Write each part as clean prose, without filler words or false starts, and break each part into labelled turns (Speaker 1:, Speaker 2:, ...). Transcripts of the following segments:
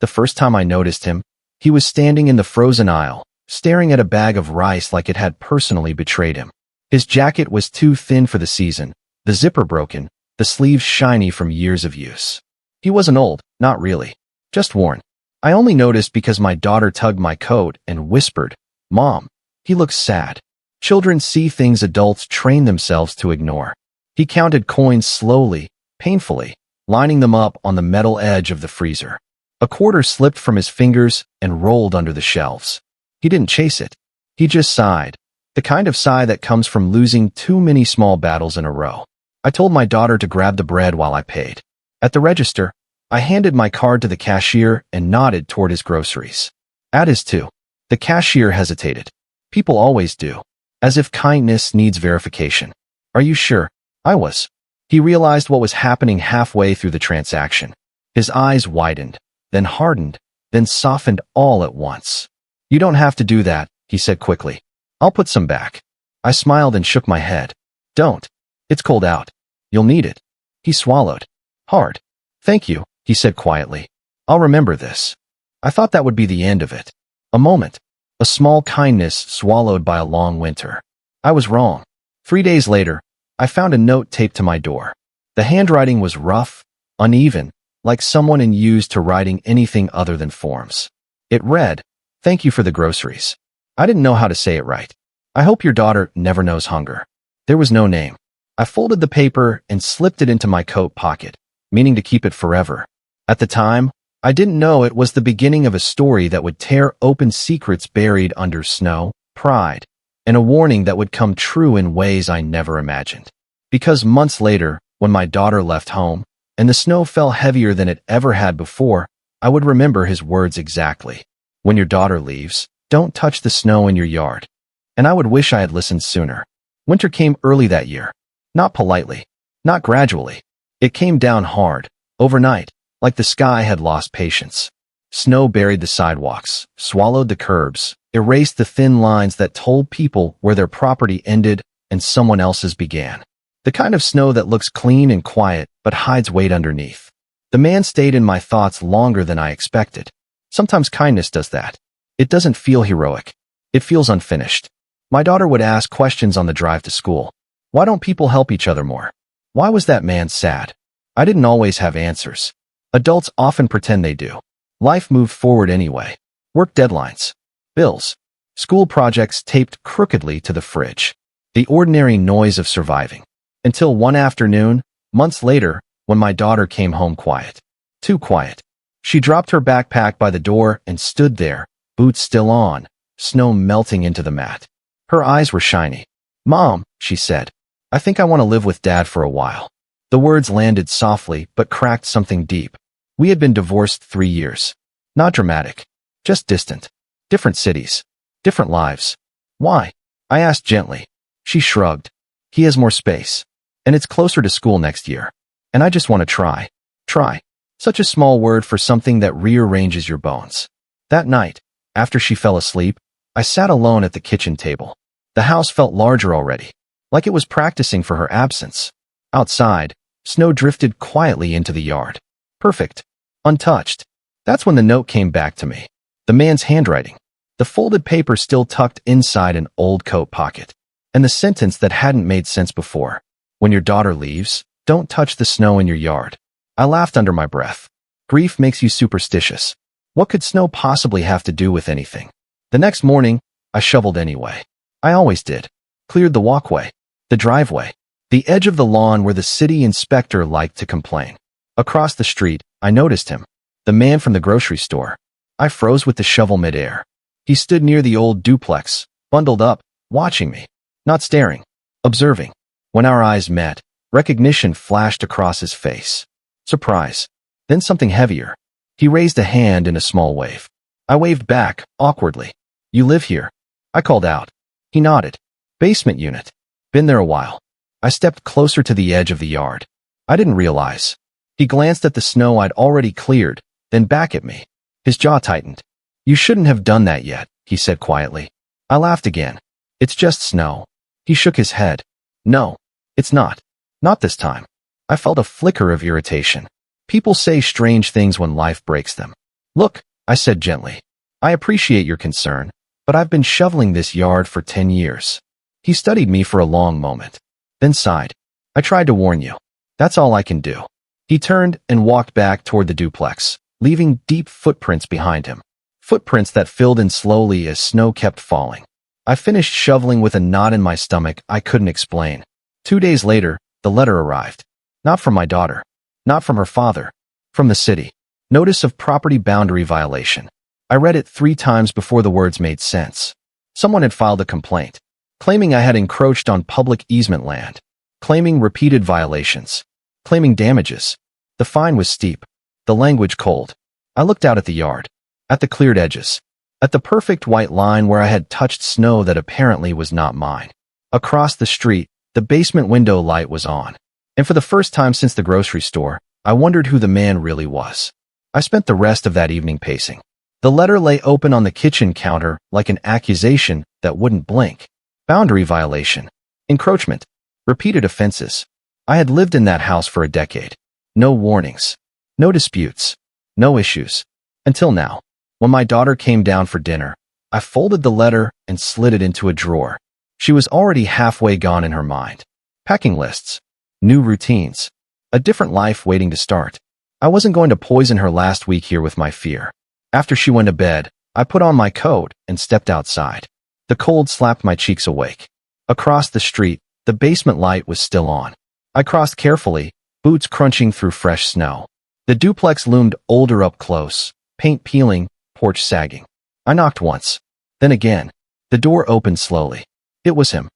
Speaker 1: The first time I noticed him, he was standing in the frozen aisle, staring at a bag of rice like it had personally betrayed him. His jacket was too thin for the season, the zipper broken, the sleeves shiny from years of use. He wasn't old, not really, just worn. I only noticed because my daughter tugged my coat and whispered, "Mom, he looks sad." Children see things adults train themselves to ignore. He counted coins slowly, painfully, lining them up on the metal edge of the freezer. A quarter slipped from his fingers and rolled under the shelves. He didn't chase it. He just sighed, the kind of sigh that comes from losing too many small battles in a row. I told my daughter to grab the bread while I paid. At the register, I handed my card to the cashier and nodded toward his groceries. "Add his too." The cashier hesitated. People always do. As if kindness needs verification. "Are you sure?" I was. He realized what was happening halfway through the transaction. His eyes widened, then hardened, then softened all at once. "You don't have to do that," he said quickly. "I'll put some back." I smiled and shook my head. "Don't. It's cold out. You'll need it." He swallowed. Hard. "Thank you," he said quietly. "I'll remember this." I thought that would be the end of it. A moment. A small kindness swallowed by a long winter. I was wrong. 3 days later, I found a note taped to my door. The handwriting was rough, uneven, like someone unused to writing anything other than forms. It read, "Thank you for the groceries." I didn't know how to say it right. "I hope your daughter never knows hunger." There was no name. I folded the paper and slipped it into my coat pocket, meaning to keep it forever. At the time, I didn't know it was the beginning of a story that would tear open secrets buried under snow, pride, and a warning that would come true in ways I never imagined. Because months later, when my daughter left home, and the snow fell heavier than it ever had before, I would remember his words exactly. "When your daughter leaves, don't touch the snow in your yard." And I would wish I had listened sooner. Winter came early that year. Not politely. Not gradually. It came down hard, overnight, like the sky had lost patience. Snow buried the sidewalks, swallowed the curbs, erased the thin lines that told people where their property ended and someone else's began. The kind of snow that looks clean and quiet but hides weight underneath. The man stayed in my thoughts longer than I expected. Sometimes kindness does that. It doesn't feel heroic. It feels unfinished. My daughter would ask questions on the drive to school. Why don't people help each other more? Why was that man sad? I didn't always have answers. Adults often pretend they do. Life moved forward anyway. Work deadlines. Bills. School projects taped crookedly to the fridge. The ordinary noise of surviving. Until one afternoon, months later, when my daughter came home quiet. Too quiet. She dropped her backpack by the door and stood there, boots still on, snow melting into the mat. Her eyes were shiny. "Mom," she said, "I think I want to live with Dad for a while." The words landed softly but cracked something deep. We had been divorced 3 years. Not dramatic. Just distant. Different cities. Different lives. "Why?" I asked gently. She shrugged. "He has more space. And it's closer to school next year. And I just want to try." Try. Such a small word for something that rearranges your bones. That night, after she fell asleep, I sat alone at the kitchen table. The house felt larger already, like it was practicing for her absence. Outside, snow drifted quietly into the yard. Perfect. Untouched. That's when the note came back to me. The man's handwriting. The folded paper still tucked inside an old coat pocket. And the sentence that hadn't made sense before. "When your daughter leaves, don't touch the snow in your yard." I laughed under my breath. Grief makes you superstitious. What could snow possibly have to do with anything? The next morning, I shoveled anyway. I always did. Cleared the walkway, the driveway, the edge of the lawn where the city inspector liked to complain. Across the street, I noticed him. The man from the grocery store. I froze with the shovel midair. He stood near the old duplex, bundled up, watching me. Not staring. Observing. When our eyes met, recognition flashed across his face. Surprise. Then something heavier. He raised a hand in a small wave. I waved back, awkwardly. "You live here?" I called out. He nodded. "Basement unit. Been there a while." I stepped closer to the edge of the yard. I didn't realize. He glanced at the snow I'd already cleared, then back at me. His jaw tightened. "You shouldn't have done that yet," he said quietly. I laughed again. "It's just snow." He shook his head. "No, it's not. Not this time." I felt a flicker of irritation. People say strange things when life breaks them. Look, I said gently. I appreciate your concern, but I've been shoveling this yard for 10 years. He studied me for a long moment, then sighed. I tried to warn you. That's all I can do. He turned and walked back toward the duplex, leaving deep footprints behind him. Footprints that filled in slowly as snow kept falling. I finished shoveling with a knot in my stomach I couldn't explain. 2 days later, the letter arrived. Not from my daughter. Not from her father. From the city. Notice of property boundary violation. I read it 3 times before the words made sense. Someone had filed a complaint, claiming I had encroached on public easement land, claiming repeated violations, claiming damages. The fine was steep, the language cold. I looked out at the yard, at the cleared edges, at the perfect white line where I had touched snow that apparently was not mine. Across the street, the basement window light was on, and for the first time since the grocery store, I wondered who the man really was. I spent the rest of that evening pacing. The letter lay open on the kitchen counter like an accusation that wouldn't blink. Boundary violation. Encroachment. Repeated offenses. I had lived in that house for a decade. No warnings. No disputes. No issues. Until now. When my daughter came down for dinner, I folded the letter and slid it into a drawer. She was already halfway gone in her mind. Packing lists. New routines. A different life waiting to start. I wasn't going to poison her last week here with my fear. After she went to bed, I put on my coat and stepped outside. The cold slapped my cheeks awake. Across the street, the basement light was still on. I crossed carefully, boots crunching through fresh snow. The duplex loomed older up close, paint peeling, porch sagging. I knocked once. Then again. The door opened slowly. It was him.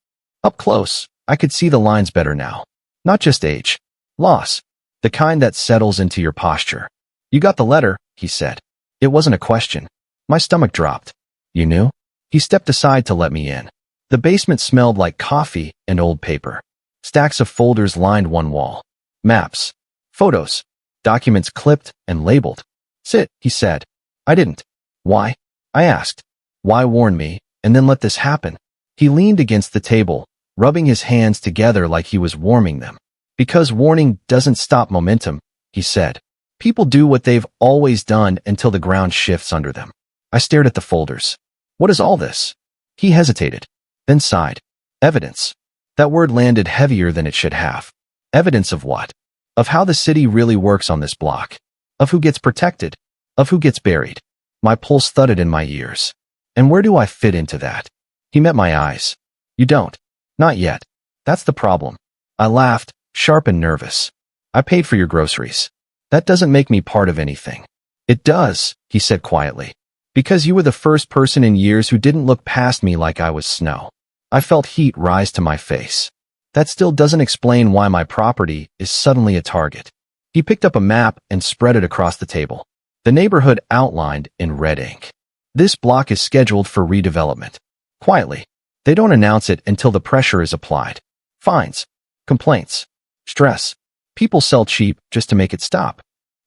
Speaker 1: Up close, I could see the lines better now. Not just age. Loss. The kind that settles into your posture. You got the letter, he said. It wasn't a question. My stomach dropped. You knew? He stepped aside to let me in. The basement smelled like coffee and old paper. Stacks of folders lined one wall. Maps. Photos. Documents clipped and labeled. Sit, he said. I didn't. Why? I asked. Why warn me, and then let this happen? He leaned against the table, rubbing his hands together like he was warming them. Because warning doesn't stop momentum, he said. People do what they've always done until the ground shifts under them. I stared at the folders. What is all this? He hesitated, then sighed. Evidence. That word landed heavier than it should have. Evidence of what? Of how the city really works on this block. Of who gets protected. Of who gets buried. My pulse thudded in my ears. And where do I fit into that? He met my eyes. You don't. Not yet. That's the problem. I laughed, sharp and nervous. I paid for your groceries. That doesn't make me part of anything. It does, he said quietly. Because you were the first person in years who didn't look past me like I was snow. I felt heat rise to my face. That still doesn't explain why my property is suddenly a target. He picked up a map and spread it across the table. The neighborhood outlined in red ink. This block is scheduled for redevelopment. Quietly. They don't announce it until the pressure is applied. Fines. Complaints. Stress. People sell cheap just to make it stop.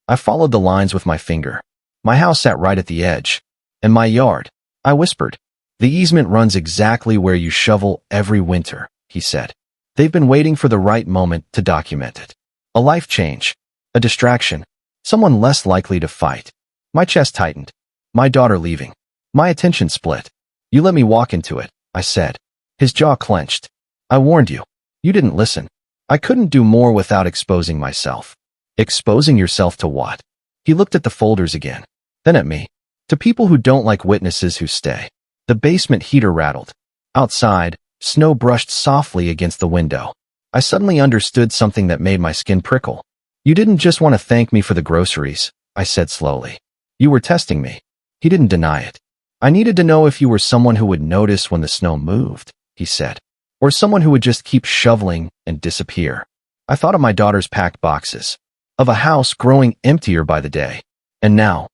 Speaker 1: I followed the lines with my finger. My house sat right at the edge. And my yard. I whispered. The easement runs exactly where you shovel every winter, he said. They've been waiting for the right moment to document it. A life change. A distraction. Someone less likely to fight. My chest tightened. My daughter leaving. My attention split. You let me walk into it, I said. His jaw clenched. I warned you. You didn't listen. I couldn't do more without exposing myself. Exposing yourself to what? He looked at the folders again. Then at me. To people who don't like witnesses who stay. The basement heater rattled. Outside, snow brushed softly against the window. I suddenly understood something that made my skin prickle. You didn't just want to thank me for the groceries, I said slowly. You were testing me. He didn't deny it. I needed to know if you were someone who would notice when the snow moved, he said. Or someone who would just keep shoveling and disappear. I thought of my daughter's packed boxes. Of a house growing emptier by the day. And now?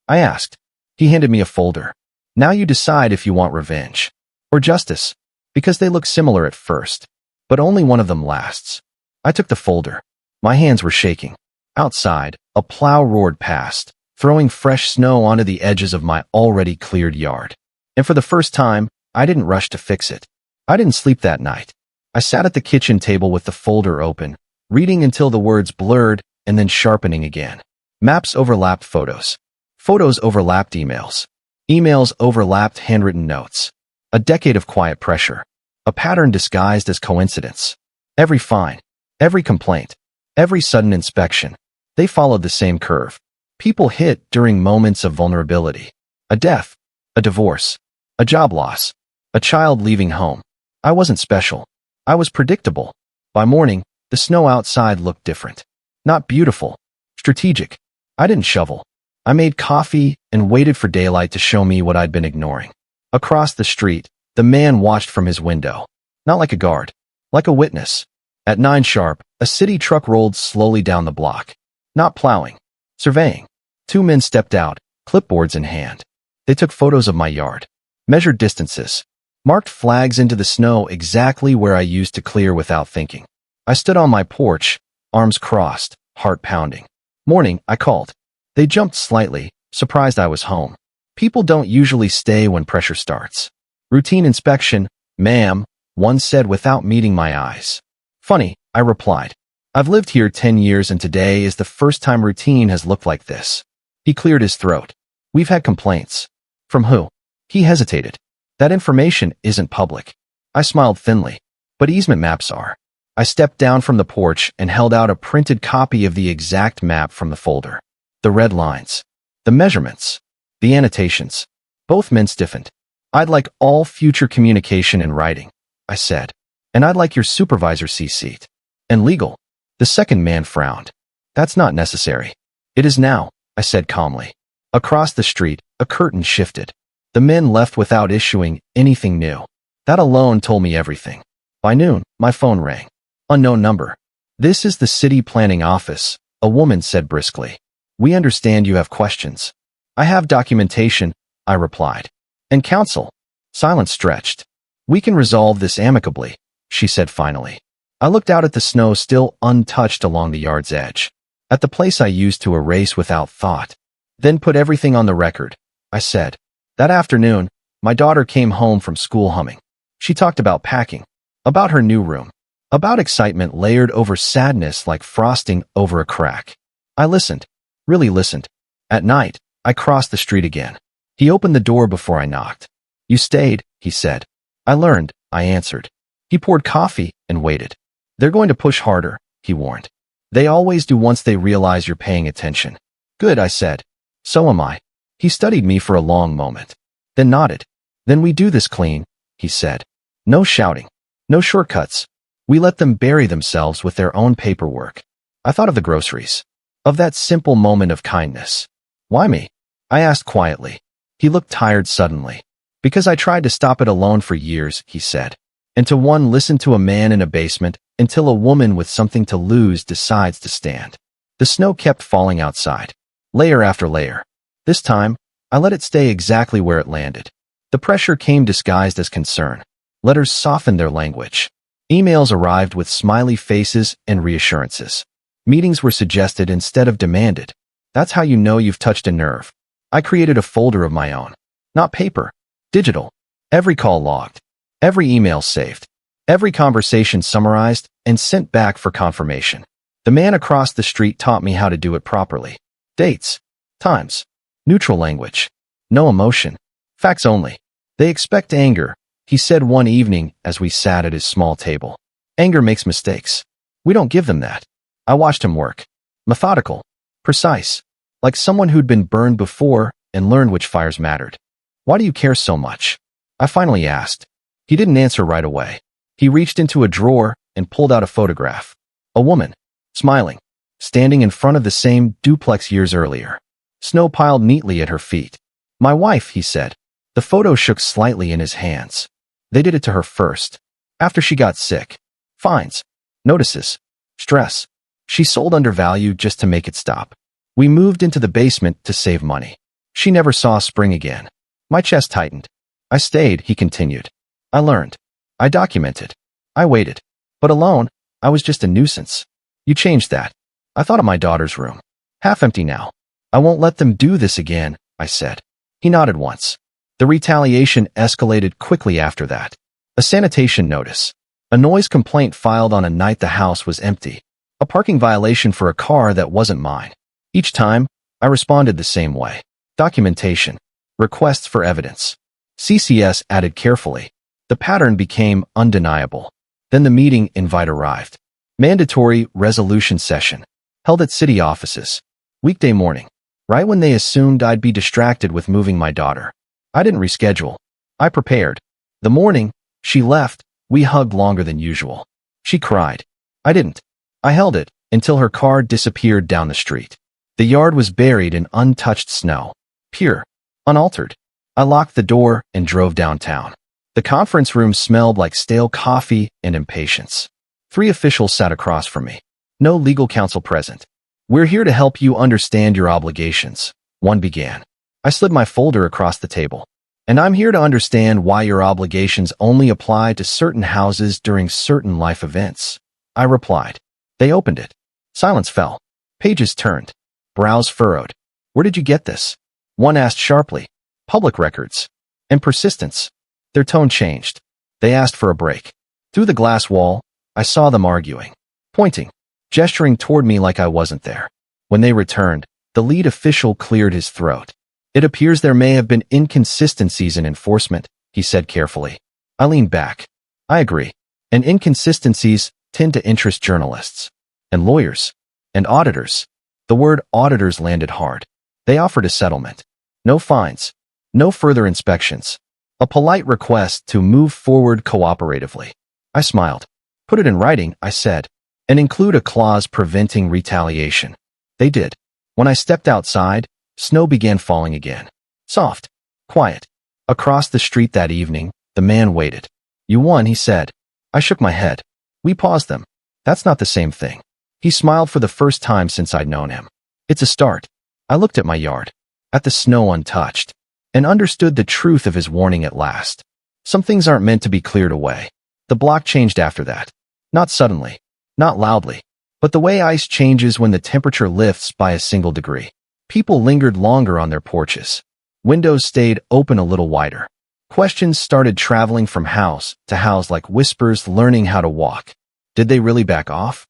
Speaker 1: I asked. He handed me a folder. Now you decide if you want revenge. Or justice. Because they look similar at first. But only one of them lasts. I took the folder. My hands were shaking. Outside, a plow roared past, throwing fresh snow onto the edges of my already cleared yard. And for the first time, I didn't rush to fix it. I didn't sleep that night. I sat at the kitchen table with the folder open, reading until the words blurred and then sharpening again. Maps overlapped photos. Photos overlapped emails. Emails overlapped handwritten notes. A decade of quiet pressure. A pattern disguised as coincidence. Every fine, every complaint, every sudden inspection. They followed the same curve. People hit during moments of vulnerability. A death, a divorce, a job loss, a child leaving home. I wasn't special. I was predictable. By morning, the snow outside looked different. Not beautiful. Strategic. I didn't shovel. I made coffee and waited for daylight to show me what I'd been ignoring. Across the street, the man watched from his window. Not like a guard. Like a witness. At 9 sharp, a city truck rolled slowly down the block. Not plowing. Surveying. 2 men stepped out, clipboards in hand. They took photos of my yard. Measured distances. Marked flags into the snow exactly where I used to clear without thinking. I stood on my porch, arms crossed, heart pounding. Morning, I called. They jumped slightly, surprised I was home. People don't usually stay when pressure starts. Routine inspection, ma'am, one said without meeting my eyes. Funny, I replied. I've lived here 10 years and today is the first time routine has looked like this. He cleared his throat. We've had complaints. From who? He hesitated. That information isn't public. I smiled thinly. But easement maps are. I stepped down from the porch and held out a printed copy of the exact map from the folder. The red lines. The measurements. The annotations. Both men stiffened. I'd like all future communication in writing, I said. And I'd like your supervisor CC'd. And legal. The second man frowned. That's not necessary. It is now, I said calmly. Across the street, a curtain shifted. The men left without issuing anything new. That alone told me everything. By noon, my phone rang. Unknown number. This is the city planning office, a woman said briskly. We understand you have questions. I have documentation, I replied. And counsel. Silence stretched. We can resolve this amicably, she said finally. I looked out at the snow still untouched along the yard's edge. At the place I used to erase without thought. Then put everything on the record, I said. That afternoon, my daughter came home from school humming. She talked about packing, about her new room, about excitement layered over sadness like frosting over a crack. I listened, really listened. At night, I crossed the street again. He opened the door before I knocked. You stayed, he said. I learned, I answered. He poured coffee and waited. They're going to push harder, he warned. They always do once they realize you're paying attention. Good, I said. So am I. He studied me for a long moment. Then nodded. Then we do this clean, he said. No shouting. No shortcuts. We let them bury themselves with their own paperwork. I thought of the groceries. Of that simple moment of kindness. Why me? I asked quietly. He looked tired suddenly. Because I tried to stop it alone for years, he said. And to one listen to a man in a basement until a woman with something to lose decides to stand. The snow kept falling outside. Layer after layer. This time, I let it stay exactly where it landed. The pressure came disguised as concern. Letters softened their language. Emails arrived with smiley faces and reassurances. Meetings were suggested instead of demanded. That's how you know you've touched a nerve. I created a folder of my own. Not paper. Digital. Every call logged. Every email saved. Every conversation summarized and sent back for confirmation. The man across the street taught me how to do it properly. Dates. Times. Neutral language. No emotion. Facts only. They expect anger, he said one evening as we sat at his small table. Anger makes mistakes. We don't give them that. I watched him work. Methodical. Precise. Like someone who'd been burned before and learned which fires mattered. Why do you care so much? I finally asked. He didn't answer right away. He reached into a drawer and pulled out a photograph. A woman. Smiling. Standing in front of the same duplex years earlier. Snow piled neatly at her feet. My wife, he said. The photo shook slightly in his hands. They did it to her first. After she got sick. Fines. Notices. Stress. She sold undervalued just to make it stop. We moved into the basement to save money. She never saw spring again. My chest tightened. I stayed, he continued. I learned. I documented. I waited. But alone, I was just a nuisance. You changed that. I thought of my daughter's room. Half empty now. I won't let them do this again, I said. He nodded once. The retaliation escalated quickly after that. A sanitation notice. A noise complaint filed on a night the house was empty. A parking violation for a car that wasn't mine. Each time, I responded the same way. Documentation. Requests for evidence. CCS added carefully. The pattern became undeniable. Then the meeting invite arrived. Mandatory resolution session. Held at city offices. Weekday morning. Right when they assumed I'd be distracted with moving my daughter. I didn't reschedule. I prepared. The morning, she left, we hugged longer than usual. She cried. I didn't. I held it until her car disappeared down the street. The yard was buried in untouched snow. Pure. Unaltered. I locked the door and drove downtown. The conference room smelled like stale coffee and impatience. 3 officials sat across from me. No legal counsel present. We're here to help you understand your obligations, one began. I slid my folder across the table. And I'm here to understand why your obligations only apply to certain houses during certain life events, I replied. They opened it. Silence fell. Pages turned. Brows furrowed. Where did you get this? One asked sharply. Public records. And persistence. Their tone changed. They asked for a break. Through the glass wall, I saw them arguing. Pointing. Gesturing toward me like I wasn't there. When they returned, the lead official cleared his throat. It appears there may have been inconsistencies in enforcement, he said carefully. I leaned back. I agree. And inconsistencies tend to interest journalists. And lawyers. And auditors. The word auditors landed hard. They offered a settlement. No fines. No further inspections. A polite request to move forward cooperatively. I smiled. Put it in writing, I said. And include a clause preventing retaliation. They did. When I stepped outside, snow began falling again. Soft. Quiet. Across the street that evening, the man waited. You won, he said. I shook my head. We paused them. That's not the same thing. He smiled for the first time since I'd known him. It's a start. I looked at my yard, at the snow untouched, and understood the truth of his warning at last. Some things aren't meant to be cleared away. The block changed after that. Not suddenly. Not loudly. But the way ice changes when the temperature lifts by a single degree. People lingered longer on their porches. Windows stayed open a little wider. Questions started traveling from house to house like whispers learning how to walk. Did they really back off?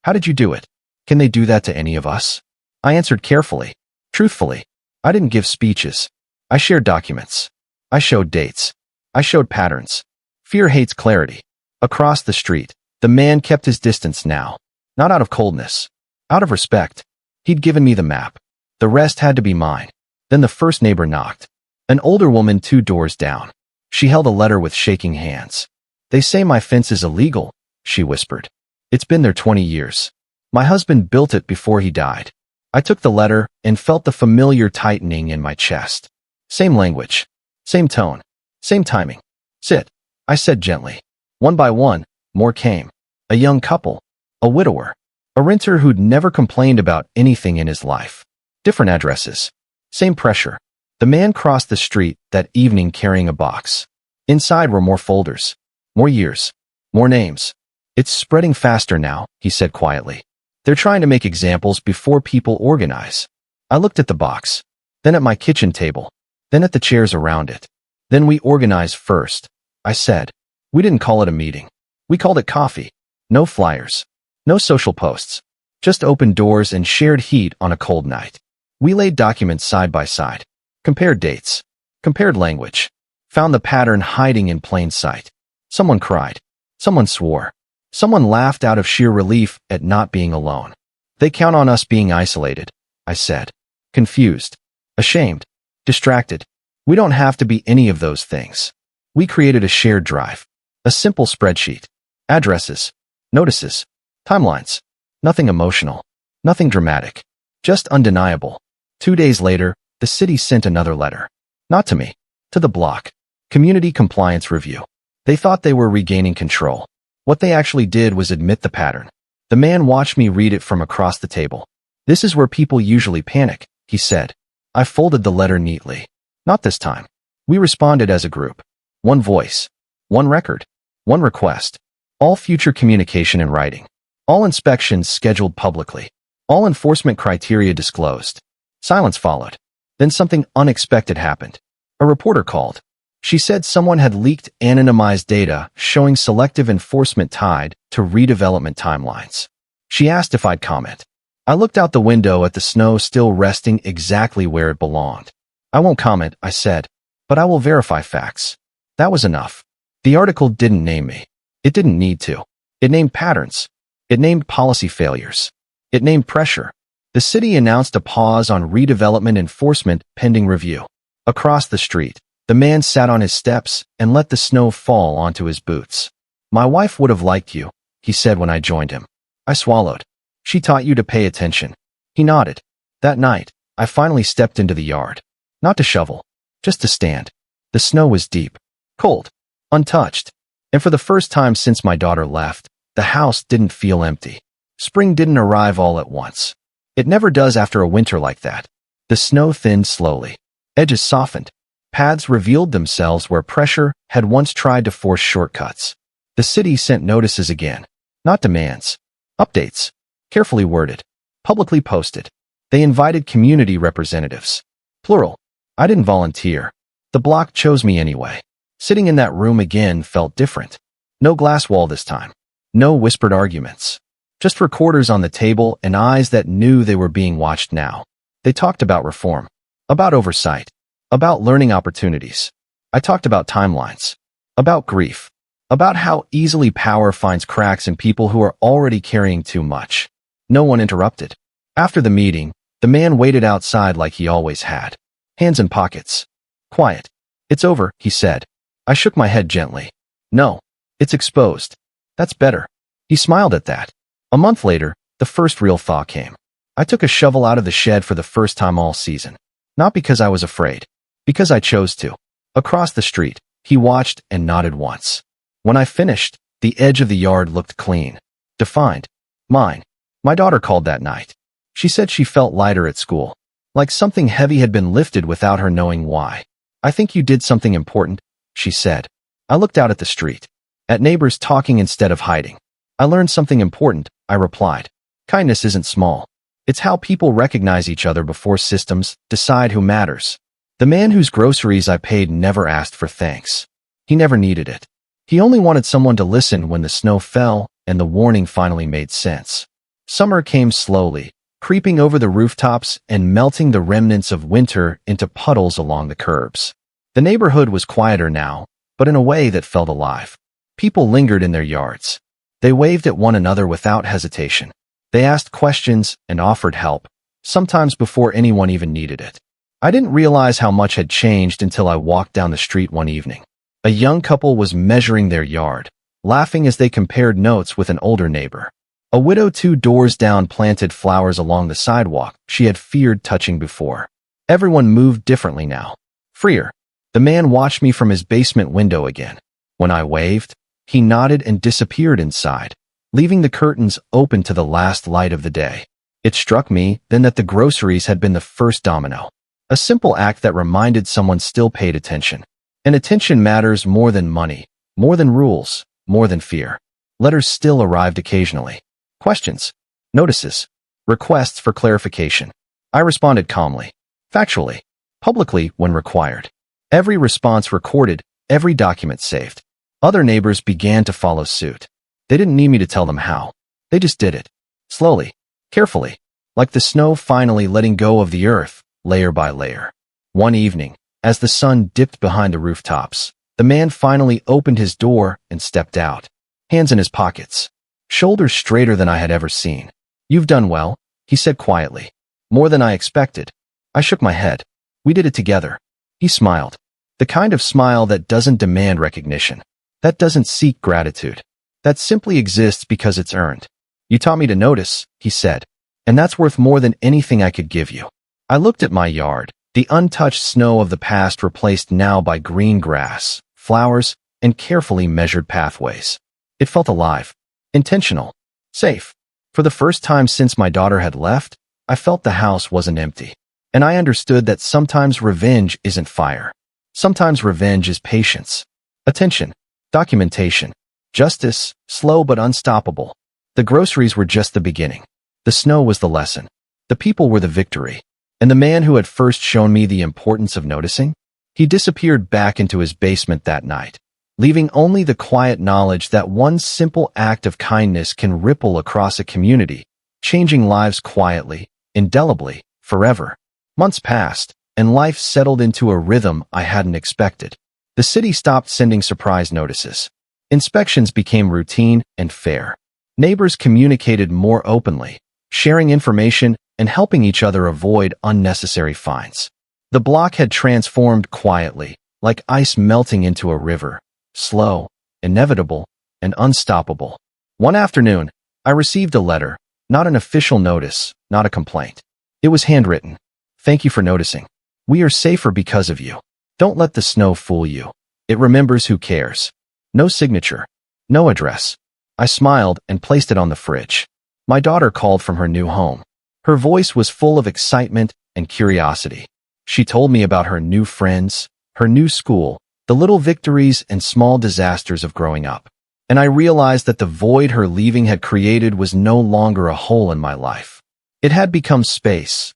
Speaker 1: How did you do it? Can they do that to any of us? I answered carefully. Truthfully. I didn't give speeches. I shared documents. I showed dates. I showed patterns. Fear hates clarity. Across the street, the man kept his distance now. Not out of coldness. Out of respect. He'd given me the map. The rest had to be mine. Then the first neighbor knocked. An older woman 2 doors down. She held a letter with shaking hands. They say my fence is illegal, she whispered. It's been there 20 years. My husband built it before he died. I took the letter and felt the familiar tightening in my chest. Same language. Same tone. Same timing. Sit, I said gently. One by one, more came. A young couple. A widower. A renter who'd never complained about anything in his life. Different addresses. Same pressure. The man crossed the street that evening carrying a box. Inside were more folders. More years. More names. It's spreading faster now, he said quietly. They're trying to make examples before people organize. I looked at the box. Then at my kitchen table. Then at the chairs around it. Then we organize first, I said. We didn't call it a meeting. We called it coffee. No flyers. No social posts. Just open doors and shared heat on a cold night. We laid documents side by side. Compared dates. Compared language. Found the pattern hiding in plain sight. Someone cried. Someone swore. Someone laughed out of sheer relief at not being alone. They count on us being isolated, I said. Confused. Ashamed. Distracted. We don't have to be any of those things. We created a shared drive. A simple spreadsheet. Addresses. Notices. Timelines. Nothing emotional. Nothing dramatic. Just undeniable. 2 days later, the city sent another letter. Not to me. To the block. Community Compliance Review. They thought they were regaining control. What they actually did was admit the pattern. The man watched me read it from across the table. This is where people usually panic, he said. I folded the letter neatly. Not this time. We responded as a group. One voice. One record. One request. All future communication in writing. All inspections scheduled publicly. All enforcement criteria disclosed. Silence followed. Then something unexpected happened. A reporter called. She said someone had leaked anonymized data showing selective enforcement tied to redevelopment timelines. She asked if I'd comment. I looked out the window at the snow still resting exactly where it belonged. I won't comment, I said, but I will verify facts. That was enough. The article didn't name me. It didn't need to. It named patterns. It named policy failures. It named pressure. The city announced a pause on redevelopment enforcement pending review. Across the street, the man sat on his steps and let the snow fall onto his boots. My wife would have liked you, he said when I joined him. I swallowed. She taught you to pay attention. He nodded. That night, I finally stepped into the yard. Not to shovel, just to stand. The snow was deep, cold, untouched. And for the first time since my daughter left, the house didn't feel empty. Spring didn't arrive all at once. It never does after a winter like that. The snow thinned slowly. Edges softened. Paths revealed themselves where pressure had once tried to force shortcuts. The city sent notices again. Not demands. Updates. Carefully worded. Publicly posted. They invited community representatives. Plural. I didn't volunteer. The block chose me anyway. Sitting in that room again felt different. No glass wall this time. No whispered arguments. Just recorders on the table and eyes that knew they were being watched now. They talked about reform. About oversight. About learning opportunities. I talked about timelines. About grief. About how easily power finds cracks in people who are already carrying too much. No one interrupted. After the meeting, the man waited outside like he always had. Hands in pockets. Quiet. It's over, he said. I shook my head gently. No. It's exposed. That's better. He smiled at that. A month later, the first real thaw came. I took a shovel out of the shed for the first time all season. Not because I was afraid. Because I chose to. Across the street, he watched and nodded once. When I finished, the edge of the yard looked clean. Defined. Mine. My daughter called that night. She said she felt lighter at school. Like something heavy had been lifted without her knowing why. I think you did something important, she said. I looked out at the street. At neighbors talking instead of hiding. I learned something important, I replied. Kindness isn't small. It's how people recognize each other before systems decide who matters. The man whose groceries I paid never asked for thanks. He never needed it. He only wanted someone to listen when the snow fell and the warning finally made sense. Summer came slowly, creeping over the rooftops and melting the remnants of winter into puddles along the curbs. The neighborhood was quieter now, but in a way that felt alive. People lingered in their yards. They waved at one another without hesitation. They asked questions and offered help, sometimes before anyone even needed it. I didn't realize how much had changed until I walked down the street one evening. A young couple was measuring their yard, laughing as they compared notes with an older neighbor. A widow 2 doors down planted flowers along the sidewalk she had feared touching before. Everyone moved differently now. Freer. The man watched me from his basement window again. When I waved, he nodded and disappeared inside, leaving the curtains open to the last light of the day. It struck me then that the groceries had been the first domino. A simple act that reminded someone still paid attention. And attention matters more than money, more than rules, more than fear. Letters still arrived occasionally. Questions. Notices. Requests for clarification. I responded calmly. Factually. Publicly when required. Every response recorded, every document saved. Other neighbors began to follow suit. They didn't need me to tell them how. They just did it. Slowly. Carefully. Like the snow finally letting go of the earth, layer by layer. One evening, as the sun dipped behind the rooftops, the man finally opened his door and stepped out. Hands in his pockets. Shoulders straighter than I had ever seen. You've done well, he said quietly. More than I expected. I shook my head. We did it together. He smiled. The kind of smile that doesn't demand recognition. That doesn't seek gratitude. That simply exists because it's earned. You taught me to notice, he said. And that's worth more than anything I could give you. I looked at my yard, the untouched snow of the past replaced now by green grass, flowers, and carefully measured pathways. It felt alive. Intentional. Safe. For the first time since my daughter had left, I felt the house wasn't empty. And I understood that sometimes revenge isn't fire. Sometimes revenge is patience. Attention. Documentation. Justice, slow but unstoppable. The groceries were just the beginning. The snow was the lesson. The people were the victory. And the man who had first shown me the importance of noticing? He disappeared back into his basement that night, leaving only the quiet knowledge that one simple act of kindness can ripple across a community, changing lives quietly, indelibly, forever. Months passed, and life settled into a rhythm I hadn't expected. The city stopped sending surprise notices. Inspections became routine and fair. Neighbors communicated more openly, sharing information and helping each other avoid unnecessary fines. The block had transformed quietly, like ice melting into a river, slow, inevitable, and unstoppable. One afternoon, I received a letter, not an official notice, not a complaint. It was handwritten. Thank you for noticing. We are safer because of you. Don't let the snow fool you. It remembers who cares. No signature. No address. I smiled and placed it on the fridge. My daughter called from her new home. Her voice was full of excitement and curiosity. She told me about her new friends, her new school, the little victories and small disasters of growing up. And I realized that the void her leaving had created was no longer a hole in my life. It had become space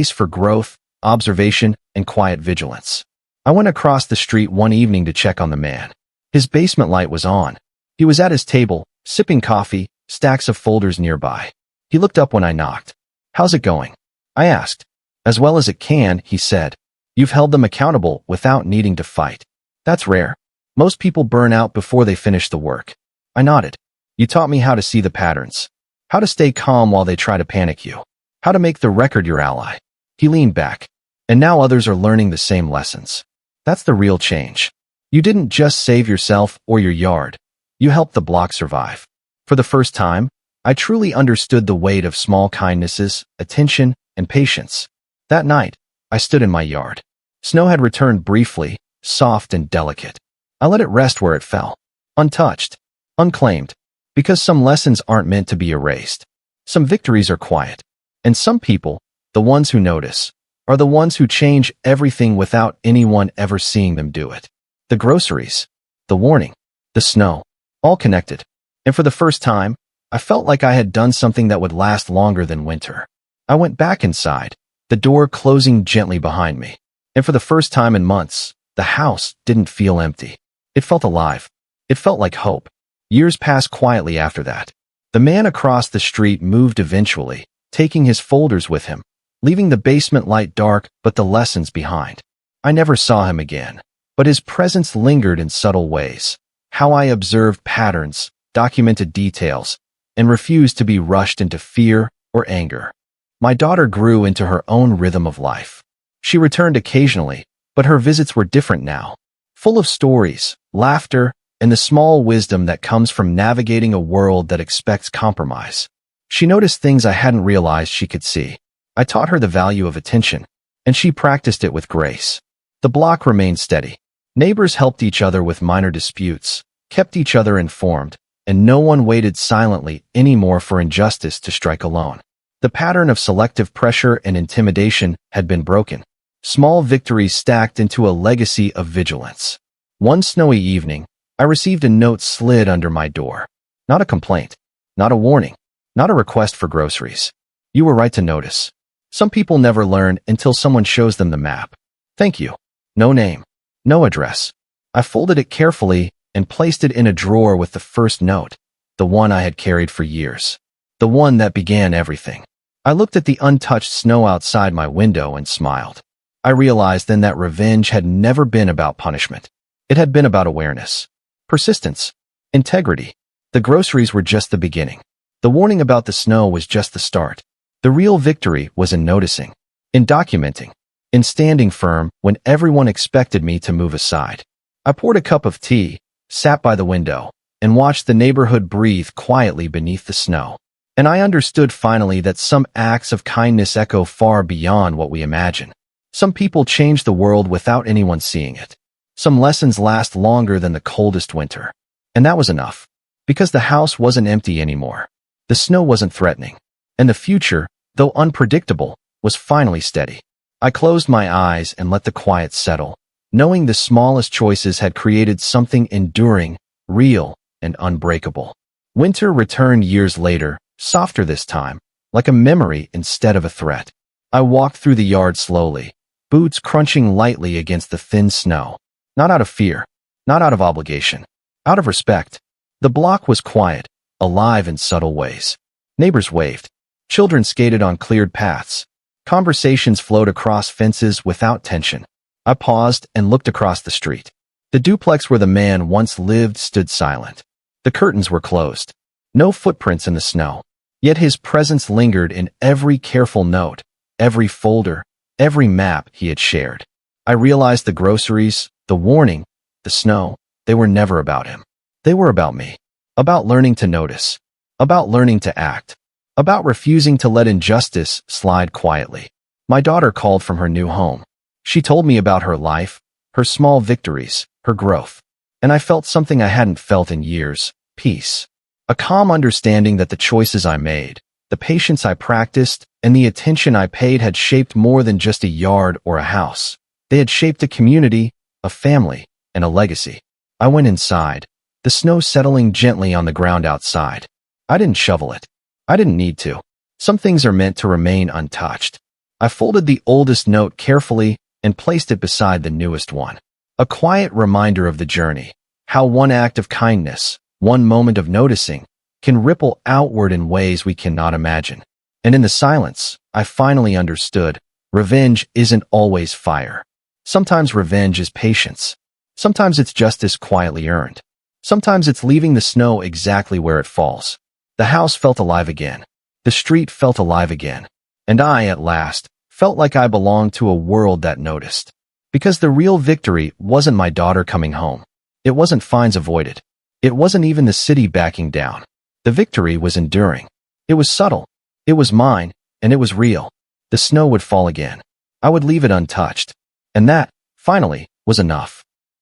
Speaker 1: for growth, observation, and quiet vigilance. I went across the street one evening to check on the man. His basement light was on. He was at his table, sipping coffee, stacks of folders nearby. He looked up when I knocked. How's it going? I asked. As well as it can, he said. You've held them accountable without needing to fight. That's rare. Most people burn out before they finish the work. I nodded. You taught me how to see the patterns. How to stay calm while they try to panic you. How to make the record your ally. He leaned back. And now others are learning the same lessons. That's the real change. You didn't just save yourself or your yard. You helped the block survive. For the first time, I truly understood the weight of small kindnesses, attention, and patience. That night, I stood in my yard. Snow had returned briefly, soft and delicate. I let it rest where it fell. Untouched. Unclaimed. Because some lessons aren't meant to be erased. Some victories are quiet. And some people, the ones who notice, are the ones who change everything without anyone ever seeing them do it. The groceries, the warning, the snow, all connected. And for the first time, I felt like I had done something that would last longer than winter. I went back inside, the door closing gently behind me. And for the first time in months, the house didn't feel empty. It felt alive. It felt like hope. Years passed quietly after that. The man across the street moved eventually, taking his folders with him, leaving the basement light dark but the lessons behind. I never saw him again, but his presence lingered in subtle ways. How I observed patterns, documented details, and refused to be rushed into fear or anger. My daughter grew into her own rhythm of life. She returned occasionally, but her visits were different now, full of stories, laughter, and the small wisdom that comes from navigating a world that expects compromise. She noticed things I hadn't realized she could see. I taught her the value of attention, and she practiced it with grace. The block remained steady. Neighbors helped each other with minor disputes, kept each other informed, and no one waited silently anymore for injustice to strike alone. The pattern of selective pressure and intimidation had been broken. Small victories stacked into a legacy of vigilance. One snowy evening, I received a note slid under my door. Not a complaint, not a warning, not a request for groceries. You were right to notice. Some people never learn until someone shows them the map. Thank you. No name. No address. I folded it carefully and placed it in a drawer with the first note, the one I had carried for years. The one that began everything. I looked at the untouched snow outside my window and smiled. I realized then that revenge had never been about punishment. It had been about awareness, persistence, integrity. The groceries were just the beginning. The warning about the snow was just the start. The real victory was in noticing, in documenting, in standing firm when everyone expected me to move aside. I poured a cup of tea, sat by the window, and watched the neighborhood breathe quietly beneath the snow. And I understood finally that some acts of kindness echo far beyond what we imagine. Some people change the world without anyone seeing it. Some lessons last longer than the coldest winter. And that was enough. Because the house wasn't empty anymore. The snow wasn't threatening. And the future, though unpredictable, was finally steady. I closed my eyes and let the quiet settle, knowing the smallest choices had created something enduring, real, and unbreakable. Winter returned years later, softer this time, like a memory instead of a threat. I walked through the yard slowly, boots crunching lightly against the thin snow. Not out of fear, not out of obligation, out of respect. The block was quiet, alive in subtle ways. Neighbors waved. Children skated on cleared paths. Conversations flowed across fences without tension. I paused and looked across the street. The duplex where the man once lived stood silent. The curtains were closed. No footprints in the snow. Yet his presence lingered in every careful note, every folder, every map he had shared. I realized the groceries, the warning, the snow, they were never about him. They were about me. About learning to notice. About learning to act. About refusing to let injustice slide quietly. My daughter called from her new home. She told me about her life, her small victories, her growth. And I felt something I hadn't felt in years, peace. A calm understanding that the choices I made, the patience I practiced, and the attention I paid had shaped more than just a yard or a house. They had shaped a community, a family, and a legacy. I went inside, the snow settling gently on the ground outside. I didn't shovel it. I didn't need to. Some things are meant to remain untouched. I folded the oldest note carefully and placed it beside the newest one. A quiet reminder of the journey, how one act of kindness, one moment of noticing, can ripple outward in ways we cannot imagine. And in the silence, I finally understood, revenge isn't always fire. Sometimes revenge is patience. Sometimes it's justice quietly earned. Sometimes it's leaving the snow exactly where it falls. The house felt alive again. The street felt alive again. And I, at last, felt like I belonged to a world that noticed. Because the real victory wasn't my daughter coming home. It wasn't fines avoided. It wasn't even the city backing down. The victory was enduring. It was subtle. It was mine, and it was real. The snow would fall again. I would leave it untouched. And that, finally, was enough.